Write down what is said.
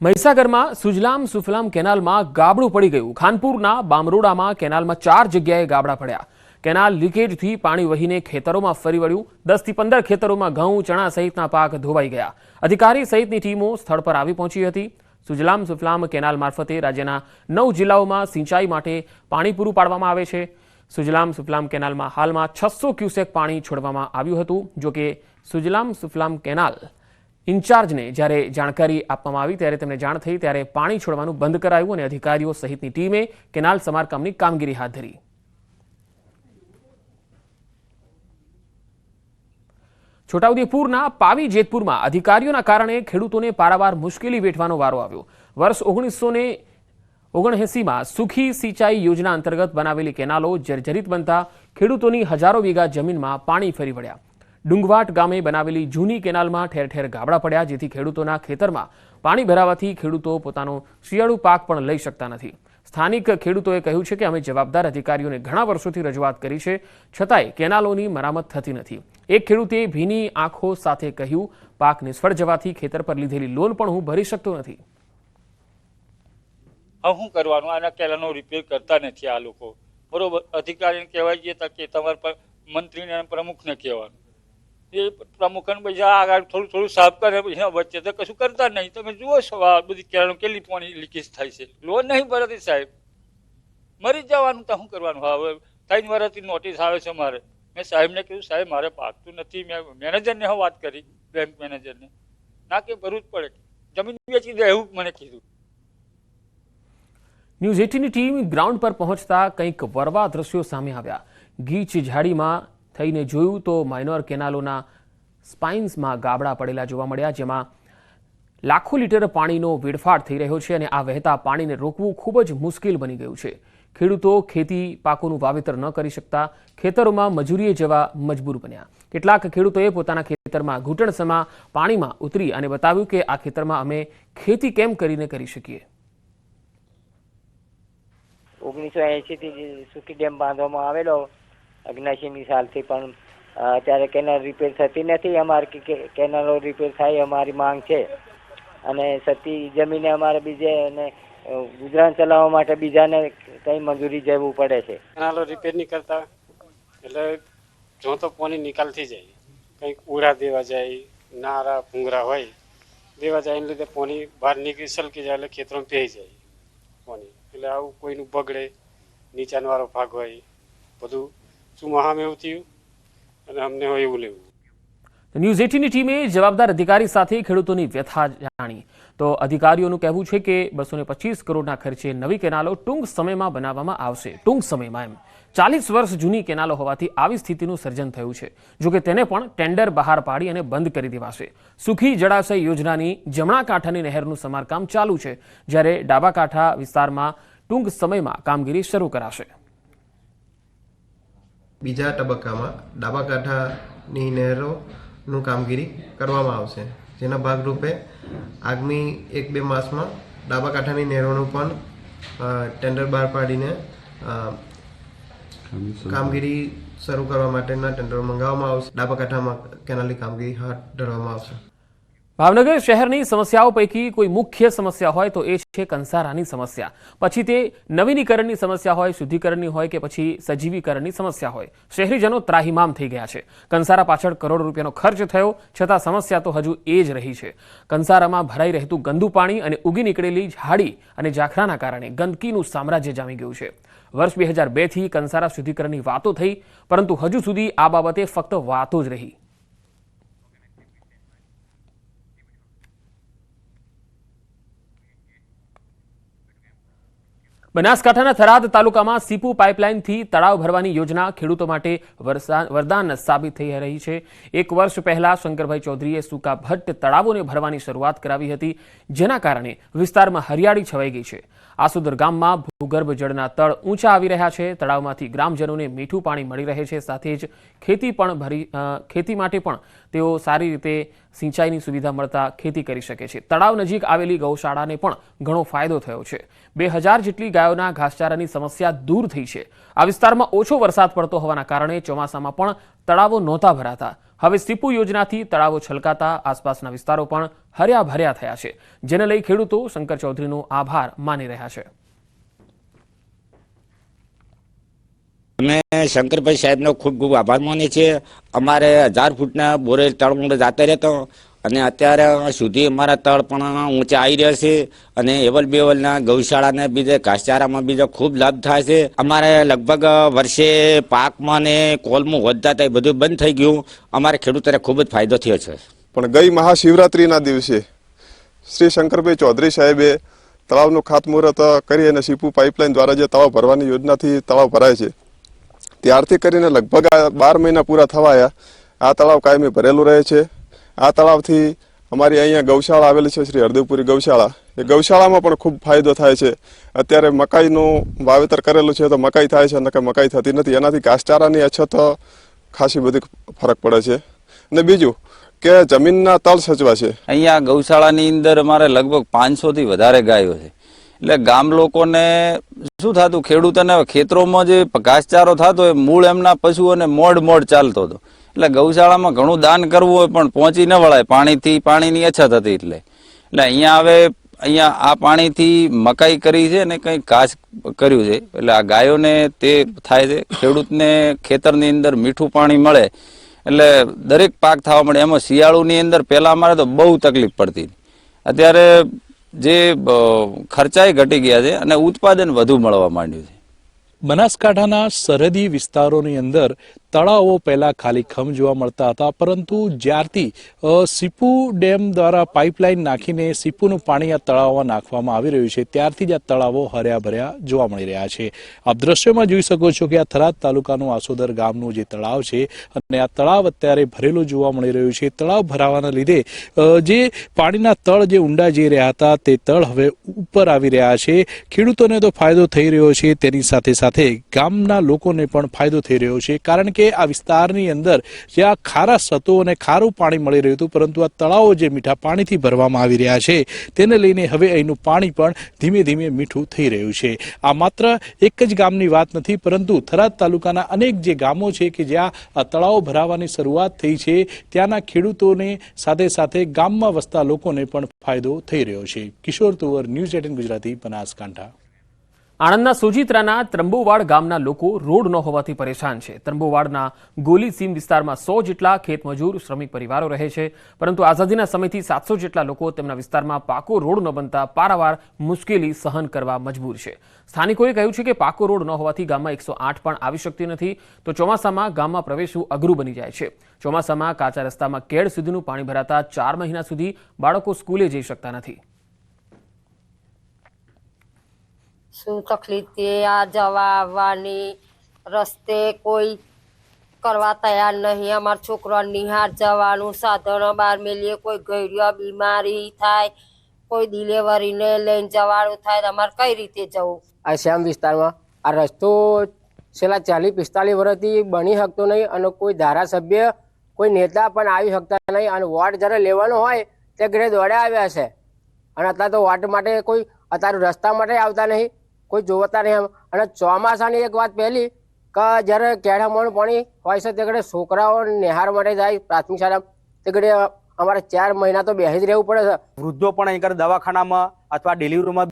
મહીસાગરમાં સુજલામ સુફલામ કેનાલમાં ગાબડું પડી ગયું। ખાનપુરના બામરોડામાં કેનાલમાં 4 જગ્યાએ ગાબડા પડ્યા। કેનાલ લીકેજથી પાણી વહીને ખેતરોમાં ફરી વળ્યું। 10 થી 15 ખેતરોમાં ઘઉં, ચણા સહિતના પાક ધોવાઈ ગયા। અધિકારી સહિતની ટીમો સ્થળ પર આવી પહોંચી હતી। સુજલામ સુફલામ કેનાલ મારફતે રાજ્યના 9 જિલ્લાઓમાં સિંચાઈ માટે પાણી પૂરું પાડવામાં આવે છે। સુજલામ સુફલામ કેનાલમાં હાલમાં 600 ક્યુસેક પાણી છોડવામાં આવ્યું હતું। જો કે સુજલામ સુફલામ કેનાલ ઇન્ચાર્જને જ્યારે જાણકારી આપવામાં આવી ત્યારે તેમને જાણ થઈ ત્યારે પાણી છોડવાનું બંધ કરાયું અને અધિકારીઓ સહિતની ટીમે કેનાલ સમારકામની કામગીરી હાથ ધરી। છોટાઉદેપુરના પાવી જેતપુરમાં અધિકારીઓના કારણે ખેડૂતોને પારાવાર મુશ્કેલી વેઠવાનો વારો આવ્યો। વર્ષ 1979માં સુખી સિંચાઈ યોજના અંતર્ગત બનાવેલી કેનાલો જર્જરિત બનતા ખેડૂતોની હજારો વીઘા જમીનમાં પાણી ફરી વળ્યા। ડુંગવાટ ગામે બનાવેલી જૂની કેનાલમાં ઠેર ઠેર ગાબડા પડ્યા, જેથી ખેડૂતોના ખેતરમાં પાણી ભરાવાથી ખેડૂતો પોતાનો શિયાળુ પાક પણ લઈ શકતા નથી। સ્થાનિક ખેડૂતોએ કહ્યું છે કે અમે જવાબદાર અધિકારીઓને ઘણા વર્ષોથી રજૂઆત કરી છે, છતાંય કેનાલોની મરામત થતી નથી। એક ખેડૂતે ભીની આંખો સાથે કહ્યું, પાક નિષ્ફળ જવાથી ખેતર પર લીધેલી લોન પણ હું ભરી શકતો નથી। શું કરવાનું? આના કેનાલનો રિપેર કરતા નથી આ લોકો, બરોબર? અધિકારીને કહેવાય છે કે તમારા મંત્રીને પ્રમુખને કહેવાનું, એ પ્રમુખને પૈસા આગળ થોડું થોડું સાફ કરે, પછી વચ્ચે તો કશું કરતા નહીં। તમે જુઓ છો આ બધી કેનાલો કેટલી પાણી લીકેજ થાય છે, લોન નહીં ભરાતી સાહેબ, મરી જવાનું તો શું કરવાનું? હવે 3 વર્ષથી નોટિસ આવે છે મારે। મેં સાહેબને કીધું, સાહેબ મારે પાકતું નથી। મેં મેનેજરને વાત કરી, બેંક મેનેજરને, ના કે ભરવું જ પડે, જમીન વેચી દે એવું મને કીધું। ન્યૂઝ 18ની ટીમ ગ્રાઉન્ડ પર પહોંચતા કંઈક વરવા દ્રશ્યો સામે આવ્યા। ગીચ ઝાડીમાં થઈને જોયું તો માઇનોર કેનાલોના સ્પાઇન્સમાં ગાબડા પડેલા જોવા મળ્યા, જેમાં લાખો લીટર પાણીનો વેડફાટ થઈ રહ્યો છે અને આ વહેતા પાણીને રોકવું ખૂબ જ મુશ્કેલ બની ગયું છે। ખેડૂતો ખેતી પાકોનું વાવેતર ન કરી શકતા ખેતરોમાં મજૂરીએ જવા મજબૂર બન્યા। કેટલાક ખેડૂતોએ પોતાના ખેતરમાં ઘૂંટણસમા પાણીમાં ઉતરી અને બતાવ્યું કે આ ખેતરમાં અમે ખેતી કેમ કરીને કરી શકીએ। 1980થી સુકી ડેમ બાંધવામાં આવેલો, 79ની સાલથી, પણ અત્યારે કેનાલ રિપેર થતી નથી। અમારી કેનાલો રિપેર થાય અમારી માંગ છે અને સતી જમીને અમારે બીજે અને ગુજરાન ચલાવવા માટે બીજાને કંઈ મજૂરી જવું પડે છે। કેનાલો રિપેર નહીં કરતા એટલે જો તો પાણી નિકાલ થઈ જાય, કંઈક ઉડા દેવા જાય, નારા ભૂંગરા હોય દેવા જાય, એને લીધે પાણી બહાર નીકળી સલકી જાય એટલે ખેતરમાં પહેરી જાય પાણી, એટલે આવું કોઈનું બગડે, નીચાણવાળો ભાગ હોય બધું સુમાહામ એવું થયું અને અમને હોય એવું લેવું। ન્યૂઝ 18ની ટીમે જવાબદાર અધિકારી સાથે ખેડૂતોની વ્યથા જાણી તો અધિકારીઓનું કહેવું છે કે 225 કરોડના ખર્ચે નવી કેનાલો ટૂંક સમયમાં બનાવવામાં આવશે। ટૂંક સમયમાં, એમ 40 વર્ષ જૂની કેનાલો હોવાથી આવી સ્થિતિનું સર્જન થયું છે। જોકે તેને પણ ટેન્ડર બહાર પાડી અને બંધ કરી દેવાશે। સુખી જળાશય યોજનાની જમણા કાંઠાની નહેરનું સમારકામ ચાલુ છે, જ્યારે ડાબા કાંઠા વિસ્તારમાં ટૂંક સમયમાં કામગીરી શરૂ કરાશે। બીજા તબક્કામાં ડાબા કાંઠાની નહેરોનું કામગીરી કરવામાં આવશે, જેના ભાગરૂપે આગામી 1-2 માસમાં ડાબા કાંઠાની નહેરોનું પણ ટેન્ડર બહાર પાડીને કામગીરી શરૂ કરવા માટેના ટેન્ડરો મંગાવવામાં આવશે। ડાબા કાંઠામાં કેનાલની કામગીરી હાથ ધરવામાં આવશે। ભાવનગર શહેરની સમસ્યાઓ પૈકી કોઈ મુખ્ય સમસ્યા હોય તો એ છે કંસારાની સમસ્યા। પછી તે નવીનીકરણની સમસ્યા હોય, શુદ્ધિકરણની હોય કે પછી સજીવીકરણની સમસ્યા હોય, શહેરીજનો ત્રાહિમામ થઈ ગયા છે। કંસારા પાછળ કરોડો રૂપિયાનો ખર્ચ થયો, છતાં સમસ્યા તો હજુ એ જ રહી છે। કંસારામાં ભરાઈ રહેતું ગંદુ પાણી અને ઉગી નીકળેલી ઝાડી અને ઝાખરાના કારણે ગંદકીનું સામ્રાજ્ય જામી ગયું છે। વર્ષ 2002થી કંસારા શુદ્ધિકરણની વાતો થઈ, પરંતુ હજુ સુધી આ બાબતે ફક્ત વાતો જ રહી। બનાસકાંઠાના થરાદ તાલુકામાં સીપુ પાઇપલાઇનથી તળાવ ભરવાની યોજના ખેડૂતો માટે વરદાન સાબિત થઈ રહી છે। 1 વર્ષ પહેલા શંકરભાઈ ચૌધરીએ સૂકા ભટ્ટ તળાવોને ભરવાની શરૂઆત કરાવી હતી, જેના કારણે વિસ્તારમાં હરિયાળી છવાઈ ગઈ છે। આસુદર ગામમાં ભૂગર્ભ જળના તળ ઊંચા આવી રહ્યા છે। તળાવમાંથી ગ્રામજનોને મીઠું પાણી મળી રહે છે, સાથે જ ખેતી માટે પણ તેઓ સારી રીતે સિંચાઈની સુવિધા મળતા ખેતી કરી શકે છે। તળાવ નજીક આવેલી ગૌશાળાને પણ ઘણો ફાયદો થયો છે। 2000 જેટલી ગાયોના ઘાસચારાની સમસ્યા દૂર થઈ છે। આ વિસ્તારમાં ઓછો વરસાદ પડતો હોવાના કારણે ચોમાસામાં પણ તળાવો નહોતા ભરાતા, હવે સીપુ યોજનાથી તળાવો છલકાતા આસપાસના વિસ્તારો પણ હર્યા ભર્યા થયા છે, જેને લઈ ખેડૂતો શંકર ચૌધરીનો આભાર માની રહ્યા છે. અમે શંકરભાઈ સાહેબનો ખૂબ ખૂબ આભાર માનીએ છીએ. અમારે 1000 ફૂટના બોરેલ તળ જાતા રહેતો અને અત્યારે સુધી અમારા તળ પણ ઊંચા આવી રહ્યા છે અને એવલ બેવલના ગૌશાળાને બીજે ઘાસચારામાં બીજો ખૂબ લાભ થાય છે. અમારે લગભગ વર્ષે પાકમાં ને કોલમાં વધતા હતા એ બધું બંધ થઈ ગયું. અમારે ખેડૂતોને ખૂબ જ ફાયદો થયો છે. પણ ગઈ મહાશિવરાત્રિના દિવસે શ્રી શંકરભાઈ ચૌધરી સાહેબે તળાવનું ખાતમુહૂર્ત કરી અને સીપુ પાઇપલાઇન દ્વારા જે તળાવ ભરવાની યોજનાથી તળાવ ભરાય છે, ત્યારથી કરીને લગભગ 12 મહિના પૂરા થવાયા આ તળાવ કાયમી ભરેલું રહે છે. આ તળાવથી અમારી અહીંયા ગૌશાળા આવેલી છે, શ્રી હરદેવપુરી ગૌશાળા. એ ગૌશાળામાં પણ ખૂબ ફાયદો થાય છે. અત્યારે મકાઈનું વાવેતર કરેલું છે તો મકાઈ થાય છે, નકર મકાઈ થતી નથી. એનાથી ઘાસચારાની અછત ખાસી બધી ફરક પડે છે. અને બીજું કે જમીનના તળ સચવા છે. અહીંયા ગૌશાળાની અંદર અમારે લગભગ 500 થી વધારે ગાયો છે. એટલે ગામ લોકોને શું થતું, ખેડૂતોને ખેતરોમાં જે ઘાસચારો થતો એ મૂળ એમના પશુઓને મોડ ચાલતો હતો. એટલે ગૌશાળામાં ઘણું દાન કરવું હોય પણ પહોંચી ન વળાય, પાણીની અછત હતી. એટલે અહીંયા આ પાણીથી મકાઈ કરી છે ને કંઈક ઘાસ કર્યું છે. એટલે આ ગાયોને તે થાય છે. ખેડૂતને ખેતરની અંદર મીઠું પાણી મળે એટલે દરેક પાક થવા મળે. એમાં શિયાળુની અંદર પહેલા અમારે તો બહુ તકલીફ પડતી. અત્યારે જે ખર્ચાએ ઘટી ગયા છે અને ઉત્પાદન વધુ મળવા માંડ્યું છે. બનાસકાંઠાના સરહદી વિસ્તારોની અંદર તળાવો પહેલા ખાલીખમ જોવા મળતા હતા, પરંતુ જ્યારથી સીપુ ડેમ દ્વારા પાઇપલાઇન નાખીને સીપુનું પાણી આ તળાવમાં નાખવામાં આવી રહ્યું છે, ત્યારથી જ આ તળાવો હર્યા ભર્યા જોવા મળી રહ્યા છે. આપ દ્રશ્યોમાં જોઈ શકો છો કે આ થરાદ તાલુકાનું આસોદર ગામનું જે તળાવ છે અને આ તળાવ અત્યારે ભરેલું જોવા મળી રહ્યું છે. તળાવ ભરાવાના લીધે જે પાણીના તળ જે ઊંડા જઈ રહ્યા હતા તે તળ હવે ઉપર આવી રહ્યા છે. ખેડૂતોને તો ફાયદો થઈ રહ્યો છે, તેની સાથે સાથે ગામના લોકોને પણ ફાયદો થઈ રહ્યો છે. કારણ કે આ વિસ્તારની અંદર જ્યાં ખારા સતો અને ખારું પાણી મળી રહ્યું હતું, પરંતુ આ તળાવો જે મીઠા પાણીથી ભરવામાં આવી રહ્યા છે તેને લઈને હવે અહીંનું પાણી પણ ધીમે ધીમે મીઠું થઈ રહ્યું છે. આ માત્ર એક જ ગામની વાત નથી, પરંતુ થરાદ તાલુકાના અનેક જે ગામો છે કે જ્યાં આ તળાવો ભરાવાની શરૂઆત થઈ છે, ત્યાંના ખેડૂતોને સાથે સાથે ગામમાં વસતા લોકોને પણ ફાયદો થઈ રહ્યો છે. કિશોર તુવર, ન્યૂઝ 18 ગુજરાતી, બનાસકાંઠા. આણંદના સોજીત્રાના ત્રંબોવાડ ગામના લોકો રોડ ન હોવાથી પરેશાન છે. ત્રંબોવાડના ગોલી સીમ વિસ્તારમાં 100 જેટલા ખેતમજૂર શ્રમિક પરિવારો રહે છે, પરંતુ આઝાદીના સમયથી 700 જેટલા લોકો તેમના વિસ્તારમાં પાકો રોડ ન બનતા પારાવાર મુશ્કેલી સહન કરવા મજબૂર છે. સ્થાનિકોએ કહ્યું છે કે પાકો રોડ ન હોવાથી ગામમાં 108 પણ આવી શકતી નથી, તો ચોમાસામાં ગામમાં પ્રવેશવું અઘરું બની જાય છે. ચોમાસામાં કાચા રસ્તામાં કેડ સુધીનું પાણી ભરાતા 4 મહિના સુધી બાળકો સ્કૂલે જઈ શકતા નથી. શું તકલીફ છે આ જવા આવવાની, રસ્તે કોઈ કરવા તૈયાર નહીં. અમારા છોકરા નિહાર જવાનું સાધન બહાર મેલીએ, કોઈ ગયડીઓ બીમારી થાય, કોઈ ડિલિવરીને લઈને જવાનું થાય, અમારે કઈ રીતે જવું? આ શ્યામ વિસ્તારમાં આ રસ્તો છેલ્લા 40-45 વર્ષથી બની શકતો નહીં અને કોઈ ધારાસભ્ય, કોઈ નેતા પણ આવી શકતા નહીં. અને વોટ જ્યારે લેવાનો હોય તે ઘરે દોડ્યા આવ્યા છે અને અત્યારે તો વોટ માટે કોઈ અત્યારે રસ્તા માટે આવતા નહીં, કોઈ જોતા નહીં. અને ચોમાસાની એક વાત પહેલી કે જ્યારે કેળામાં પાણી હોય છે તે ઘડે છોકરાઓ નિહાર માટે જાય પ્રાથમિક શાળા, તે ઘડે અમારે 4 મહિના તો બેસી જ રહેવું પડે છે. વૃદ્ધો પણ અહીં દવાખાનામાં અથવા ડિલિવરીમાં